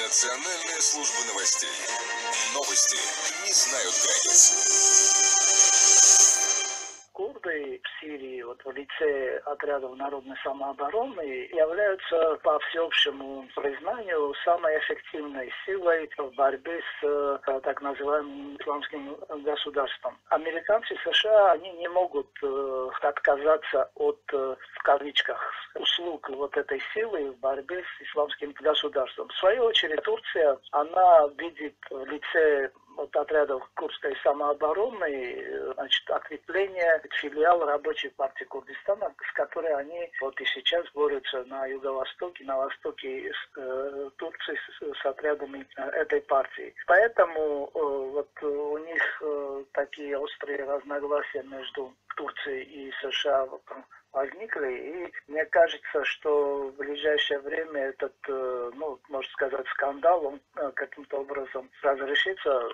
Национальная служба новостей. Новости не знают границ. Курды в Сирии, в лице отрядов народной самообороны, являются, по всеобщему признанию, самой эффективной силой в борьбе с так называемым исламским государством. Американцы США, они не могут отказаться от, в кавычках, услуг этой силы в борьбе с исламским государством. В свою очередь, Турция, она видит в лице отрядов курдской самообороны, окрепление филиала Рабочей партии Курдистана, с которой они и сейчас борются на юго-востоке, на востоке Турции с отрядами этой партии. Поэтому у них такие острые разногласия между Турцией и США возникли, и мне кажется, что в ближайшее время этот, можно сказать, скандал, он каким-то образом разрешится.